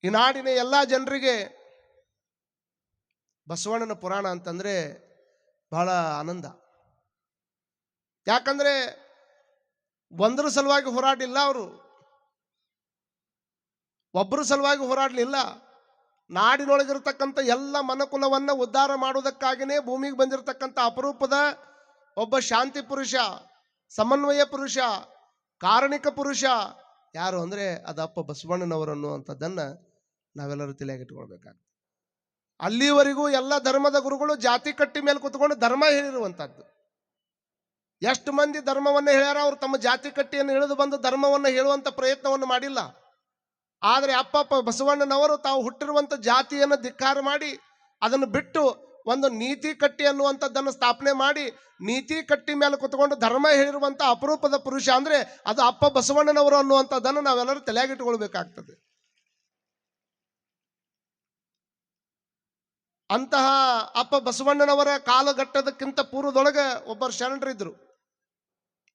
ಈ ನಾಡಿನ ಎಲ್ಲ ಜನರಿಗೆ ಬಸವಣ್ಣನ ಪುರಾಣ ಅಂತಂದ್ರೆ ಬಹಳ ಆನಂದ. ಯಾಕಂದ್ರೆ ಒಂದರ ಸಲುವಾಗಿ ಹೋರಾಡಿಲ್ಲ, ಅವರು ಒಬ್ಬರ ಸಲುವಾಗಿ ಹೋರಾಡಲಿಲ್ಲ. ನಾಡಿನೊಳಗಿರ್ತಕ್ಕಂಥ ಎಲ್ಲ ಮನುಕುಲವನ್ನ ಉದ್ಧಾರ ಮಾಡುವುದಕ್ಕಾಗಿಯೇ ಭೂಮಿಗೆ ಬಂದಿರತಕ್ಕಂಥ ಅಪರೂಪದ ಒಬ್ಬ ಶಾಂತಿ ಪುರುಷ, ಸಮನ್ವಯ ಪುರುಷ, ಕಾರಣಿಕ ಪುರುಷ ಯಾರು ಅಂದ್ರೆ ಅದಪ್ಪ ಬಸವಣ್ಣನವರು ಅನ್ನುವಂಥದ್ದನ್ನ ನಾವೆಲ್ಲರೂ ತಲೆಯಾಗಿಟ್ಕೊಳ್ಬೇಕಾಗ್ತದೆ. ಅಲ್ಲಿವರೆಗೂ ಎಲ್ಲ ಧರ್ಮದ ಗುರುಗಳು ಜಾತಿ ಕಟ್ಟಿ ಮೇಲೆ ಕೂತ್ಕೊಂಡು ಧರ್ಮ ಹೇಳಿರುವಂತಹದ್ದು. ಎಷ್ಟು ಮಂದಿ ಧರ್ಮವನ್ನು ಹೇಳ್ಯಾರ, ಅವರು ತಮ್ಮ ಜಾತಿ ಕಟ್ಟಿಯನ್ನು ಇಳಿದು ಬಂದು ಧರ್ಮವನ್ನು ಹೇಳುವಂತ ಪ್ರಯತ್ನವನ್ನು ಮಾಡಿಲ್ಲ. ಆದರೆ ಅಪ್ಪಪ್ಪ ಬಸವಣ್ಣನವರು ತಾವು ಹುಟ್ಟಿರುವಂತ ಜಾತಿಯನ್ನು ಧಿಕ್ಕಾರ ಮಾಡಿ ಅದನ್ನು ಬಿಟ್ಟು ಒಂದು ನೀತಿ ಕಟ್ಟಿ ಅನ್ನುವಂಥದ್ದನ್ನು ಸ್ಥಾಪನೆ ಮಾಡಿ ನೀತಿ ಕಟ್ಟಿ ಮೇಲೆ ಕುತ್ಕೊಂಡು ಧರ್ಮ ಹೇಳಿರುವಂತ ಅಪರೂಪದ ಪುರುಷ ಅಂದ್ರೆ ಅದು ಅಪ್ಪ ಬಸವಣ್ಣನವರು ಅನ್ನುವಂಥದ್ದನ್ನು ನಾವೆಲ್ಲರೂ ತಲೆಯಾಗಿಟ್ಟುಕೊಳ್ಬೇಕಾಗ್ತದೆ. ಅಂತಹ ಅಪ್ಪ ಬಸವಣ್ಣನವರ ಕಾಲಘಟ್ಟದಕ್ಕಿಂತ ಪೂರ್ವದೊಳಗೆ ಒಬ್ಬರು ಶರಣರಿದ್ರು.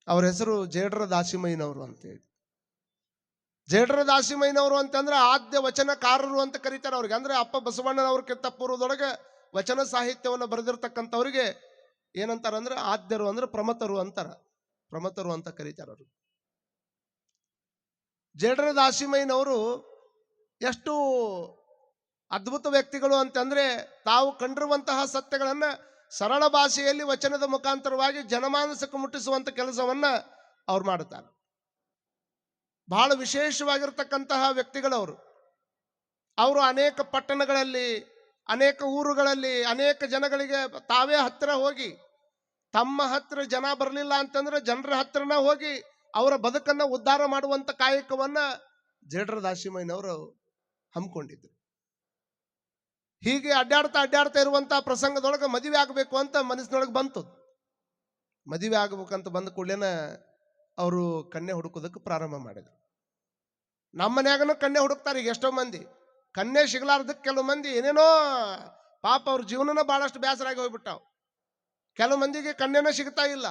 ಅವರ ಹೆಸರು ಜೇಡ್ರ ದಾಸಿಮಯ್ಯನವರು ಅಂತೇಳಿ. ಜೇಡ್ರ ದಾಸಿಮಯ್ಯನವರು ಅಂತಂದ್ರೆ ಆದ್ಯ ವಚನಕಾರರು ಅಂತ ಕರೀತಾರೆ ಅವ್ರಿಗೆ. ಅಂದ್ರೆ ಅಪ್ಪ ಬಸವಣ್ಣನವ್ರಕ್ಕಿಂತ ಪೂರ್ವದೊಳಗೆ ವಚನ ಸಾಹಿತ್ಯವನ್ನು ಬರೆದಿರ್ತಕ್ಕಂಥವ್ರಿಗೆ ಏನಂತಾರ ಅಂದ್ರೆ ಆದ್ಯರು ಅಂದ್ರೆ ಪ್ರಮತರು ಅಂತಾರ, ಪ್ರಮತರು ಅಂತ ಕರೀತಾರ ಅವರು. ಜೇಡ್ರ ದಾಸಿಮಯ್ಯನವರು ಎಷ್ಟು ಅದ್ಭುತ ವ್ಯಕ್ತಿಗಳು ಅಂತಂದ್ರೆ ತಾವು ಕಂಡಿರುವಂತಹ ಸತ್ಯಗಳನ್ನ ಸರಳ ಭಾಷೆಯಲ್ಲಿ ವಚನದ ಮುಖಾಂತರವಾಗಿ ಜನಮಾನಸಕ್ಕೆ ಮುಟ್ಟಿಸುವಂತ ಕೆಲಸವನ್ನ ಅವ್ರು ಮಾಡುತ್ತಾರೆ. ಬಹಳ ವಿಶೇಷವಾಗಿರ್ತಕ್ಕಂತಹ ವ್ಯಕ್ತಿಗಳವರು. ಅವರು ಅನೇಕ ಪಟ್ಟಣಗಳಲ್ಲಿ, ಅನೇಕ ಊರುಗಳಲ್ಲಿ, ಅನೇಕ ಜನಗಳಿಗೆ ತಾವೇ ಹತ್ತಿರ ಹೋಗಿ, ತಮ್ಮ ಹತ್ತಿರ ಜನ ಬರಲಿಲ್ಲ ಅಂತಂದ್ರೆ ಜನರ ಹತ್ತಿರನ ಹೋಗಿ ಅವರ ಬದುಕನ್ನ ಉದ್ಧಾರ ಮಾಡುವಂತ ಕಾಯಕವನ್ನ ಜೇಡ್ರ ದಾಸಿಮಯ್ಯನವರು ಹಮ್ಮಿಕೊಂಡಿದ್ರು. ಹೀಗೆ ಅಡ್ಡಾಡ್ತಾ ಇರುವಂತಹ ಪ್ರಸಂಗದೊಳಗೆ ಮದುವೆ ಆಗಬೇಕು ಅಂತ ಮನಸ್ಸಿನೊಳಗೆ ಬಂತು. ಮದುವೆ ಆಗಬೇಕಂತ ಬಂದ ಕೂಡಲೇನ ಅವರು ಕನ್ಯೆ ಹುಡುಕೋದಕ್ಕೆ ಪ್ರಾರಂಭ ಮಾಡಿದ್ರು. ನಮ್ಮ ಮನ್ಯಾಗನು ಕನ್ಯೆ ಹುಡುಕ್ತಾರೆ ಈಗ ಎಷ್ಟೋ ಮಂದಿ. ಕನ್ಯೆ ಸಿಗಲಾರ್ದಕ್ಕೆ ಕೆಲವು ಮಂದಿ ಏನೇನೋ ಪಾಪ ಅವ್ರ ಜೀವನನ ಬಹಳಷ್ಟು ಬೇಸರಾಗಿ ಹೋಗ್ಬಿಟ್ಟಾವ್. ಕೆಲವು ಮಂದಿಗೆ ಕನ್ಯೆನ ಸಿಗ್ತಾ ಇಲ್ಲ.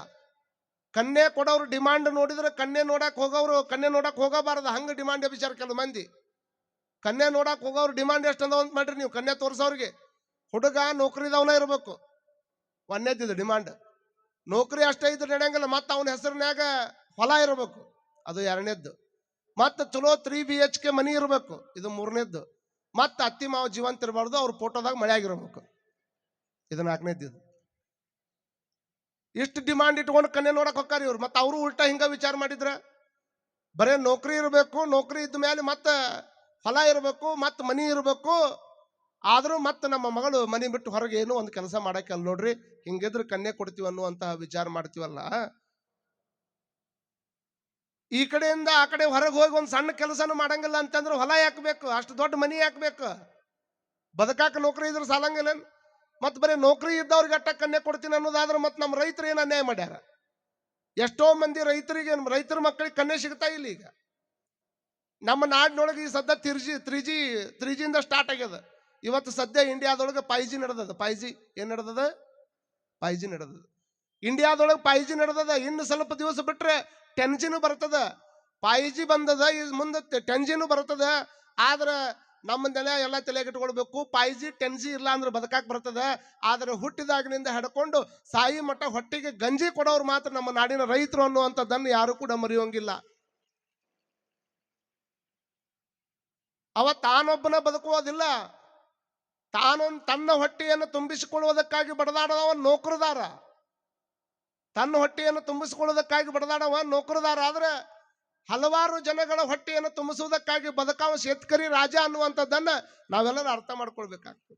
ಕನ್ಯೆ ಕೊಡೋರು ಡಿಮಾಂಡ್ ನೋಡಿದ್ರೆ ಕನ್ಯೆ ನೋಡಕ್ ಹೋಗೋರು ಕನ್ಯೆ ನೋಡಕ್ ಹೋಗಬಾರದು, ಹಂಗ ಡಿಮಾಂಡ್ ವಿಚಾರ ಕೆಲವು ಮಂದಿ. ಕನ್ಯೆ ನೋಡಕ್ ಹೋಗೋರು ಡಿಮಾಂಡ್ ಎಷ್ಟು ಅಂದ ಅಂತ ಮಾಡ್ರಿ ನೀವು. ಕನ್ಯೆ ತೋರ್ಸೋರಿಗೆ ಹುಡುಗ ನೌಕರಿದವನ ಇರ್ಬೇಕು, ಒಂದೇದಿದ್ದು ಡಿಮಾಂಡ್. ನೌಕರಿ ಅಷ್ಟೇ ಇದ್ರೆ ನಡೆಯಂಗಿಲ್ಲ, ಮತ್ತೆ ಅವನ ಹೆಸರಿನ್ಯಾಗ ಹೊಲ ಇರಬೇಕು, ಅದು ಎರಡನೇದ್ದು. ಮತ್ತೆ ಚಲೋ 3 BHK ಮನಿ ಇರಬೇಕು, ಇದು ಮೂರನೇದ್ದು. ಮತ್ತೆ ಅತ್ತಿ ಮಾವ ಜೀವಂತ ಇರಬಾರ್ದು, ಅವ್ರ ಫೋಟೋದಾಗ ಮಳೆ ಆಗಿರ್ಬೇಕು, ಇದು ನಾಲ್ಕನೇದ್ದು. ಇಷ್ಟು ಡಿಮಾಂಡ್ ಇಟ್ಕೊಂಡು ಕನ್ಯೆ ನೋಡಕ್ ಹೋಗ್ತಾರೆ ಇವ್ರು. ಮತ್ತೆ ಅವರು ಉಲ್ಟಾ ಹಿಂಗ ವಿಚಾರ ಮಾಡಿದ್ರ ಬರೇ ನೌಕರಿ ಇರಬೇಕು, ನೌಕರಿ ಇದ್ದ ಮೇಲೆ ಮತ್ತೆ ಹೊಲ ಇರಬೇಕು, ಮತ್ತೆ ಮನಿ ಇರಬೇಕು, ಆದ್ರೂ ಮತ್ತೆ ನಮ್ಮ ಮಗಳು ಮನಿ ಬಿಟ್ಟು ಹೊರಗೆ ಏನೋ ಒಂದು ಕೆಲಸ ಮಾಡಕ್ಕಲ್ಲ ನೋಡ್ರಿ, ಹಿಂಗಿದ್ರೆ ಕನ್ಯೆ ಕೊಡ್ತೀವಿ ಅನ್ನುವಂತಹ ವಿಚಾರ ಮಾಡ್ತೀವಲ್ಲ. ಈ ಕಡೆಯಿಂದ ಆ ಕಡೆ ಹೊರಗೆ ಹೋಗಿ ಒಂದು ಸಣ್ಣ ಕೆಲಸನೂ ಮಾಡಂಗಿಲ್ಲ ಅಂತಂದ್ರೆ ಹೊಲ ಯಾಕಬೇಕು, ಅಷ್ಟು ದೊಡ್ಡ ಮನಿ ಯಾಕಬೇಕು, ಬದುಕಾಕ ನೌಕರಿ ಇದ್ರೆ ಸಾಲಂಗಿಲ್ಲ. ಮತ್ತೆ ಬರೀ ನೌಕರಿ ಇದ್ದವ್ರಿಗೆ ಅಟ್ಟ ಕನ್ಯೆ ಕೊಡ್ತೀನಿ ಅನ್ನೋದಾದ್ರೆ ಮತ್ತೆ ನಮ್ಮ ರೈತರು ಏನು ಅನ್ಯಾಯ ಮಾಡ್ಯಾರ. ಎಷ್ಟೋ ಮಂದಿ ರೈತರ ಮಕ್ಕಳಿಗೆ ಕನ್ಯೆ ಸಿಗ್ತಾ ಇಲ್ಲ. ಈಗ ನಮ್ಮ ನಾಡಿನೊಳಗೆ ಈ ಸದ್ಯ 3G ಸ್ಟಾರ್ಟ್ ಆಗ್ಯದ. ಇವತ್ತು ಸದ್ಯ ಇಂಡಿಯಾದೊಳಗೆ 5G ನಡೆದದ. 5G ಏನ್ ನಡೆದದ? 5G ನಡೆದದ. ಇಂಡಿಯಾದೊಳಗೆ 5G ನಡೆದದ. ಇನ್ನು ಸ್ವಲ್ಪ ದಿವಸ ಬಿಟ್ರೆ 10G ಬರ್ತದ. 5G ಬಂದದ, ಮುಂದೆ 10G ಬರ್ತದ. ಆದ್ರೆ ನಮ್ಮದೆಲ್ಲ ಎಲ್ಲ ತಲೆಗಿಟ್ಕೊಳ್ಬೇಕು, 5G 10G ಇಲ್ಲ ಅಂದ್ರೆ ಬದುಕಾಕ್ ಬರ್ತದ. ಆದ್ರೆ ಹುಟ್ಟಿದಾಗಿನಿಂದ ಹಿಡ್ಕೊಂಡು ಸಾಯಿ ಮಠ ಹೊಟ್ಟಿಗೆ ಗಂಜಿ ಕೊಡೋರು ಮಾತ್ರ ನಮ್ಮ ನಾಡಿನ ರೈತರು ಅನ್ನುವಂಥದ್ದನ್ನು ಯಾರು ಕೂಡ ಮರೆಯೋಂಗಿಲ್ಲ. ಅವ ತಾನೊಬ್ಬನ ಬದುಕುವುದಿಲ್ಲ, ತನ್ನ ಹೊಟ್ಟೆಯನ್ನು ತುಂಬಿಸಿಕೊಳ್ಳುವುದಕ್ಕಾಗಿ ಬಡದಾಡದವ ನೌಕರದಾರ. ತನ್ನ ಹೊಟ್ಟೆಯನ್ನು ತುಂಬಿಸಿಕೊಳ್ಳುವುದಕ್ಕಾಗಿ ಬಡದಾಡವ ನೌಕರದಾರ. ಆದ್ರೆ ಹಲವಾರು ಜನಗಳ ಹೊಟ್ಟೆಯನ್ನು ತುಂಬಿಸುವುದಕ್ಕಾಗಿ ಬದುಕಾವ ಶೇತಕರಿ ರಾಜ ಅನ್ನುವಂಥದ್ದನ್ನ ನಾವೆಲ್ಲರೂ ಅರ್ಥ ಮಾಡ್ಕೊಳ್ಬೇಕಾಗ್ತದೆ.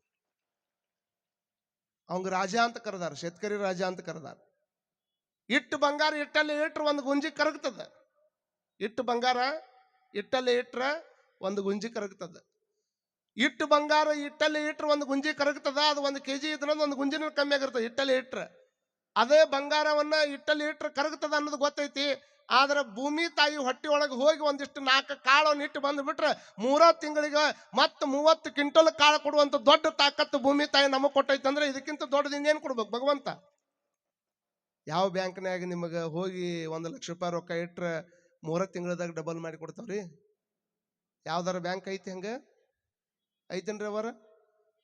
ಅವಂಗ ರಾಜ ಅಂತ ಕರೆದಾರ, ಶೇತಕರಿ ರಾಜ ಅಂತ ಕರೆದಾರ. ಇಟ್ಟು ಬಂಗಾರ ಇಟ್ಟಲ್ಲಿ ಇಟ್ರೆ ಒಂದು ಗುಂಜಿ ಕರಗ್ತದ. ಇಟ್ಟು ಬಂಗಾರ ಇಟ್ಟಲ್ಲಿ ಇಟ್ರೆ ಒಂದು ಗುಂಜಿ ಕರಗ್ತದ. ಇಟ್ಟು ಬಂಗಾರ ಇಟ್ಟಲ್ಲಿ ಇಟ್ರೆ ಒಂದು ಗುಂಜಿ ಕರಗ್ತದ. ಅದು 1 kg ಇದ್ರೆ ಒಂದು ಗುಂಜಿನ ಕಮ್ಮಿ ಆಗಿರ್ತದೆ ಇಟ್ಟಲ್ಲಿ ಇಟ್ರೆ. ಅದೇ ಬಂಗಾರವನ್ನ ಇಟ್ಟಲ್ಲಿ ಇಟ್ರೆ ಕರಗ್ತದ ಅನ್ನೋದು ಗೊತ್ತೈತಿ. ಆದ್ರೆ ಭೂಮಿ ತಾಯಿ ಹೊಟ್ಟೆ ಒಳಗೆ ಹೋಗಿ ಒಂದಿಷ್ಟು 4 ಕಾಳನ್ನು ಇಟ್ಟು ಬಂದು ಬಿಟ್ರೆ 3 ತಿಂಗಳಿಗೆ ಮತ್ತೆ 30 ಕ್ವಿಂಟಲ್ ಕಾಳು ಕೊಡುವಂತ ದೊಡ್ಡ ತಾಕತ್ತು ಭೂಮಿ ತಾಯಿ ನಮಗ್ ಕೊಟ್ಟೈತೆ. ಅಂದ್ರೆ ಇದಕ್ಕಿಂತ ದೊಡ್ಡದು ಇನ್ನೇನು ಕೊಡ್ಬೇಕು ಭಗವಂತ? ಯಾವ ಬ್ಯಾಂಕ್ನಾಗ ನಿಮಗೆ ಹೋಗಿ 1 ಲಕ್ಷ ರೂಪಾಯಿ ರೊಕ್ಕ ಇಟ್ರೆ 3 ತಿಂಗಳದಾಗ ಡಬಲ್ ಮಾಡಿ ಕೊಡ್ತಾವ್ರಿ? ಯಾವ್ದಾರ ಬ್ಯಾಂಕ್ ಐತಿ ಹಂಗ? ಐತೇನ್ರಿ ಅವರ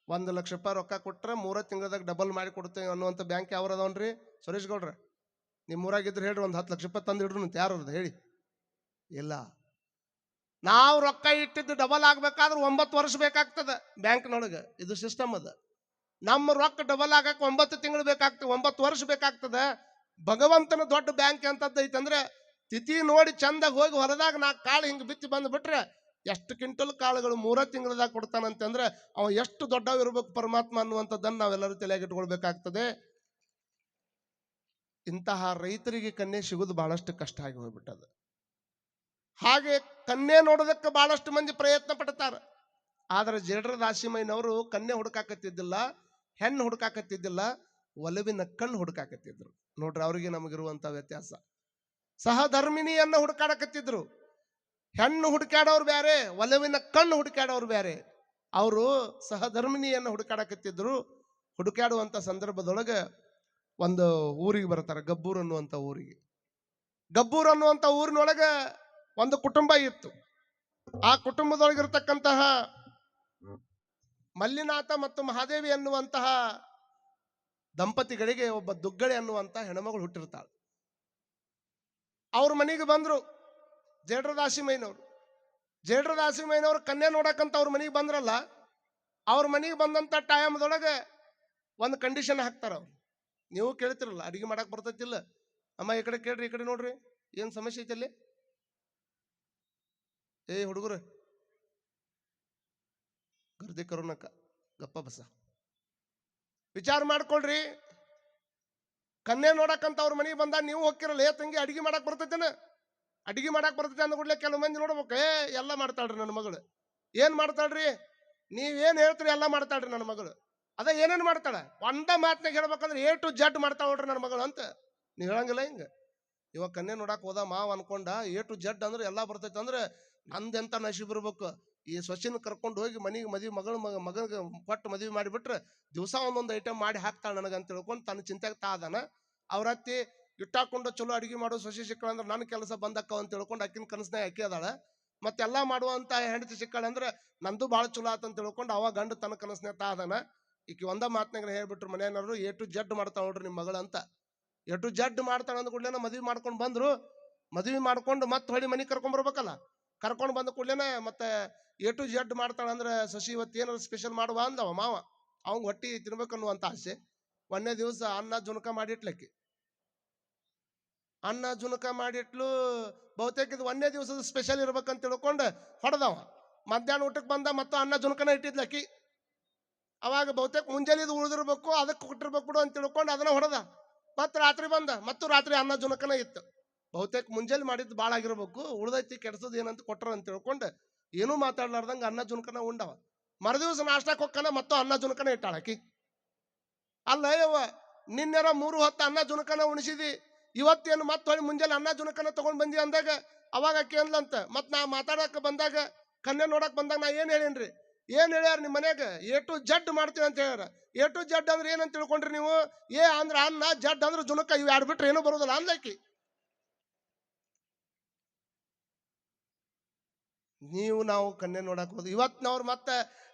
1 ಲಕ್ಷ ರೂಪಾಯಿ ರೊಕ್ಕ ಕೊಟ್ರೆ 3 ತಿಂಗಳದಾಗ ಡಬಲ್ ಮಾಡಿ ಕೊಡ್ತೇವೆ ಅನ್ನುವಂಥ ಬ್ಯಾಂಕ್ ಯಾವ್ದು ಅದಾವನ್ರಿ ಸುರೇಶ್ ಗೌಡ್ರ? ನಿಮ್ಮ ಊರಾಗಿದ್ರೆ ಹೇಳ್ರಿ, ಒಂದು 10 ಲಕ್ಷ ರೂಪಾಯಿ ತಂದು ಇಡ್ರು ಅಂತ ಯಾರು ಹೇಳಿ? ಇಲ್ಲ. ನಾವು ರೊಕ್ಕ ಇಟ್ಟಿದ್ದು ಡಬಲ್ ಆಗ್ಬೇಕಾದ್ರೆ 9 ವರ್ಷ ಬೇಕಾಗ್ತದೆ ಬ್ಯಾಂಕ್ನೊಳಗೆ. ಇದು ಸಿಸ್ಟಮ್ ಅದ. ನಮ್ಮ ರೊಕ್ಕ ಡಬಲ್ ಆಗಕ್ಕೆ 9 ತಿಂಗಳು ಬೇಕಾಗ್ತದೆ, 9 ವರ್ಷ ಬೇಕಾಗ್ತದೆ. ಭಗವಂತನ ದೊಡ್ಡ ಬ್ಯಾಂಕ್ ಅಂತದ್ದು ಐತಂದ್ರೆ ತಿಥಿ ನೋಡಿ ಚಂದಾಗ ಹೋಗಿ ಹೊರದಾಗ 4 ಕಾಳು ಹಿಂಗೆ ಬಿತ್ತಿ ಬಂದು ಬಿಟ್ರೆ ಎಷ್ಟು ಕ್ವಿಂಟಲ್ ಕಾಳುಗಳು 3 ತಿಂಗಳದಾಗ ಕೊಡ್ತಾನಂತಂದ್ರೆ ಅವ ಎಷ್ಟು ದೊಡ್ಡವ ಇರ್ಬೇಕು ಪರಮಾತ್ಮ ಅನ್ನುವಂಥದ್ದನ್ನು ನಾವೆಲ್ಲರೂ ತಲೆಯಾಗಿಟ್ಕೊಳ್ಬೇಕಾಗ್ತದೆ. ಇಂತಹ ರೈತರಿಗೆ ಕನ್ಯೆ ಸಿಗುದು ಬಹಳಷ್ಟು ಕಷ್ಟ ಆಗಿ ಹೋಗ್ಬಿಟ್ಟದ. ಹಾಗೆ ಕನ್ಯೆ ನೋಡೋದಕ್ಕೆ ಬಹಳಷ್ಟು ಮಂದಿ ಪ್ರಯತ್ನ ಪಡ್ತಾರ. ಆದ್ರೆ ಜೇಡ್ರ ದಾಸಿಮಯ್ಯನವರು ಕನ್ಯೆ ಹುಡುಕಾಕತ್ತಿದ್ದಿಲ್ಲ, ಹೆಣ್ಣು ಹುಡುಕಾಕತ್ತಿದ್ದಿಲ್ಲ, ಒಲವಿನ ಕಣ್ಣು ಹುಡುಕಾಕತ್ತಿದ್ರು. ನೋಡ್ರಿ, ಅವ್ರಿಗೆ ನಮಗಿರುವಂತ ವ್ಯತ್ಯಾಸ. ಸಹಧರ್ಮಿಣಿಯನ್ನ ಹುಡುಕಾಡಕತ್ತಿದ್ರು. ಹೆಣ್ಣು ಹುಡುಕಾಡೋರು ಬೇರೆ, ಒಲವಿನ ಕಣ್ಣು ಹುಡುಕಾಡೋರು ಬೇರೆ. ಅವರು ಸಹಧರ್ಮಿಣಿಯನ್ನ ಹುಡುಕಾಡಕತ್ತಿದ್ರು. ಹುಡುಕಾಡುವಂತ ಸಂದರ್ಭದೊಳಗೆ ಒಂದು ಊರಿಗೆ ಬರ್ತಾರೆ, ಗಬ್ಬೂರ್ ಅನ್ನುವಂಥ ಊರಿಗೆ. ಗಬ್ಬೂರ್ ಅನ್ನುವಂಥ ಊರಿನೊಳಗೆ ಒಂದು ಕುಟುಂಬ ಇತ್ತು. ಆ ಕುಟುಂಬದೊಳಗಿರ್ತಕ್ಕಂತಹ ಮಲ್ಲಿನಾಥ ಮತ್ತು ಮಹಾದೇವಿ ಅನ್ನುವಂತಹ ದಂಪತಿಗಳಿಗೆ ಒಬ್ಬ ದುಗ್ಗಳೆ ಅನ್ನುವಂಥ ಹೆಣ್ಮಗಳು ಹುಟ್ಟಿರ್ತಾಳೆ. ಅವ್ರ ಮನೆಗೆ ಬಂದ್ರು ಜೇಡ್ರ ದಾಸಿಮಯ್ಯನವರು. ಜೇಡ್ರ ದಾಸಿಮಯ್ಯನವರು ಕನ್ಯೆ ನೋಡಕ್ಕಂತ ಅವ್ರ ಮನೆಗೆ ಬಂದ್ರಲ್ಲ, ಅವ್ರ ಮನೆಗೆ ಬಂದಂತ ಟೈಮ್ದೊಳಗೆ ಒಂದು ಕಂಡೀಷನ್ ಹಾಕ್ತಾರ ಅವ್ರು. ನೀವು ಕೇಳ್ತಿರಲ್ಲ, ಅಡಿಗೆ ಮಾಡಕ್ ಬರ್ತೈತಿಲ್ಲ? ಅಮ್ಮ ಈ ಕಡೆ ಕೇಳ್ರಿ, ಈ ಕಡೆ ನೋಡ್ರಿ, ಏನ್ ಸಮಸ್ಯೆ ಐತಿ ಅಲ್ಲಿ? ಏ ಹುಡುಗರು ಗರ್ದಿ ಕರುಣಕ್ಕ ಗಪ್ಪ ಬಸ ವಿಚಾರ ಮಾಡ್ಕೊಳ್ರಿ. ಕನ್ಯೆ ನೋಡಕ್ಕಂತ ಅವ್ರ ಮನೆಗೆ ಬಂದ ನೀವು ಹೋಗಿರಲ್ಲ, ಏ ತಂಗಿ ಅಡಿಗೆ ಮಾಡಕ್ ಬರ್ತೈತೇನ? ಅಡಿಗೆ ಮಾಡಕ್ ಬರ್ತೈತೆ ಅಂದ ಕೂಡಲೇ ಕೆಲವು ಮಂದಿ ನೋಡ್ಬೇಕು, ಎಲ್ಲ ಮಾಡ್ತಾಳ್ರಿ ನನ್ನ ಮಗಳು. ಏನ್ ಮಾಡ್ತಾಳ್ರಿ? ನೀವೇನ್ ಹೇಳ್ತೀರಿ ಎಲ್ಲ ಮಾಡ್ತಾಳ್ರಿ ನನ್ನ ಮಗಳು. ಅದ ಏನೇನ್ ಮಾಡ್ತಾಳ? ಒಂದ ಮಾತನಾಗ ಹೇಳ್ಬೇಕಂದ್ರೆ A to Z ಮಾಡ್ತಾಳ ನೋಡ್ರಿ ನನ್ನ ಮಗಳು ಅಂತ ನೀವ್ ಹೇಳಂಗಿಲ್ಲ. ಹಿಂಗ ಇವಾಗ ಕನ್ಯೆ ನೋಡಕ್ ಹೋದ ಮಾವ ಅನ್ಕೊಂಡ A to Z ಅಂದ್ರೆ ಎಲ್ಲಾ ಬರ್ತೈತೆ ಅಂದ್ರೆ ನಂದೆಂತ ನಶೀಬ್ ಇರ್ಬೇಕು. ಈ ಸೊಸಿನ ಕರ್ಕೊಂಡು ಹೋಗಿ ಮನೆಗೆ ಮದುವೆ ಮಗನಿಗೆ ಕೊಟ್ಟು ಮದುವೆ ಮಾಡಿಬಿಟ್ರೆ ದಿವಸ ಒಂದೊಂದು ಐಟಮ್ ಮಾಡಿ ಹಾಕ್ತಾಳ ನನಗಂತ ತಿಳ್ಕೊಂಡು ತನ್ನ ಚಿಂತೆಗೆ ಅದಾನ. ಅವ್ರ ಅತ್ತಿ ಇಟ್ಟಾಕೊಂಡು ಚಲೋ ಅಡಿಗೆ ಮಾಡೋ ಸೊಸಿ ಸಿಕ್ಕಳಂದ್ರೆ ನನ್ನ ಕೆಲಸ ಬಂದಕ್ಕ ಅಂತ ತಿಳ್ಕೊಂಡು ಅಕ್ಕಿನ ಕನಸನಾಗ ಅಕ್ಕಿ ಅದಾಳ. ಮತ್ತೆಲ್ಲ ಮಾಡುವಂತ ಹೆಂಡತಿ ಸಿಕ್ಕಳ ಅಂದ್ರೆ ನಂದು ಭಾಳ ಚಲೋ ಆತಂತ ತಿಳ್ಕೊಂಡು ಅವ ಗಂಡು ತನ್ನ ಕನಸನಾಗ ಅದಾನ. ಈಕಿ ಒಂದ ಮಾತನಾಗ ಹೇಳ್ಬಿಟ್ರು ಮನೆಯವರು, A to Z ಮಾಡ್ತಾಳ ನೋಡ್ರಿ ನಿಮ್ಮ ಮಗಳ ಅಂತ. A to Z ಮಾಡ್ತಾಳ ಅಂದ ಕೂಡಲೇನ ಮದ್ವಿ ಮಾಡ್ಕೊಂಡು ಬಂದ್ರು. ಮದ್ವಿ ಮಾಡ್ಕೊಂಡು ಮತ್ತೆ ಹೊಳಿ ಮನೆಗೆ ಕರ್ಕೊಂಡ್ ಬರ್ಬೇಕಲ್ಲ. ಕರ್ಕೊಂಡು ಬಂದ ಕೂಡಲೇನೆ ಮತ್ತೆ A to Z ಮಾಡ್ತಾಳ ಅಂದ್ರೆ ಸಸಿ ಇವತ್ತು ಏನಾದ್ರು ಸ್ಪೆಷಲ್ ಮಾಡುವ ಅಂದವ ಮಾವ. ಅವಂಗ ಹೊಟ್ಟಿ ತಿನ್ಬೇಕನ್ನುವಂತ ಆಸೆ. ಒಂದೇ ದಿವಸ ಅನ್ನ ಜುನಕ ಮಾಡಿಟ್ಲಕ್ಕಿ. ಅನ್ನ ಜುನಕ ಮಾಡಿಟ್ಲು. ಬಹುತೇಕ ಇದು ಒಂದೇ ದಿವಸದ ಸ್ಪೆಷಲ್ ಇರ್ಬೇಕಂತ ತಿಳ್ಕೊಂಡು ಹೊಡೆದವ. ಮಧ್ಯಾಹ್ನ ಊಟಕ್ಕೆ ಬಂದ ಮತ್ತು ಅನ್ನ ಜುನಕನ ಇಟ್ಟಿದ್ಲಕ್ಕಿ. ಅವಾಗ ಬಹುತೇಕ ಮುಂಜಾನೆ ಉಳಿದಿರ್ಬೇಕು, ಅದಕ್ಕೆ ಕೊಟ್ಟಿರ್ಬೇಕು ಬಿಡು ಅಂತ ತಿಳ್ಕೊಂಡು ಅದನ್ನ ಹೊಡೆದ. ಮತ್ತೆ ರಾತ್ರಿ ಬಂದ, ಮತ್ತು ರಾತ್ರಿ ಅನ್ನ ಜುನಕನ ಇತ್ತು. ಬಹುತೇಕ ಮುಂಜಾನೆ ಮಾಡಿದ್ದು ಭಾಳ ಆಗಿರ್ಬೇಕು, ಉಳ್ದೈತಿ ಕೆಡ್ಸೋದು ಏನಂತ ಕೊಟ್ರ ಅಂತ ತಿಳ್ಕೊಂಡು ಏನೂ ಮಾತಾಡ್ಲಾರ್ದಂಗ ಅನ್ನ ಜುನಕನ ಉಂಡವ. ಮರುದಿವ್ಸ ನಾಷ್ಟಕ್ಕೆ ಹೊಕ್ಕನ ಮತ್ತು ಅನ್ನ ಜುನಕನ ಇಟ್ಟಾಳಕಿ. ಅಲ್ಲ ಯವ್ವ, ನಿನ್ನೆರ 3 ಹೊತ್ತು ಅನ್ನ ಜುನಕನ ಉಣಿಸಿದಿ, ಇವತ್ತೇನು ಮತ್ತೆ ಹೊಳಿ ಮುಂಜಾನೆ ಅನ್ನ ಜುನಕನ ತಗೊಂಡ್ ಬಂದಿ ಅಂದಾಗ ಅವಾಗ ಆಕಿ ಅಂದ್ಲಂತ. ಮತ್ ನಾ ಮಾತಾಡಕ್ ಬಂದಾಗ ಕನ್ಯೆ ನೋಡಕ್ ಬಂದಾಗ ನಾ ಏನ್ ಹೇಳೇನ್ರಿ? ಏನ್ ಹೇಳ್ಯಾರ ನಿಮ್ಮ ಮನ್ಯಾಗ? A to Z ಮಾಡ್ತೀವಿ ಅಂತ ಹೇಳ್ಯಾರ. A to Z ಅಂದ್ರೆ ಏನಂತ ತಿಳ್ಕೊಂಡ್ರಿ ನೀವು? A ಅಂದ್ರ ಅನ್ನ, Z ಅಂದ್ರೆ ಜುನಕ, ಇವ್ ಎರಡು ಬಿಟ್ರೆ ಏನೂ ಬರೋದಿಲ್ಲ ಅಂದ್ಲಕ್ಕಿ. ನಾವು ಕನ್ಯೆ ನೋಡಕ್ ಹೋದ್ ಇವತ್ತಿನವ್ರು ಮತ್ತೆ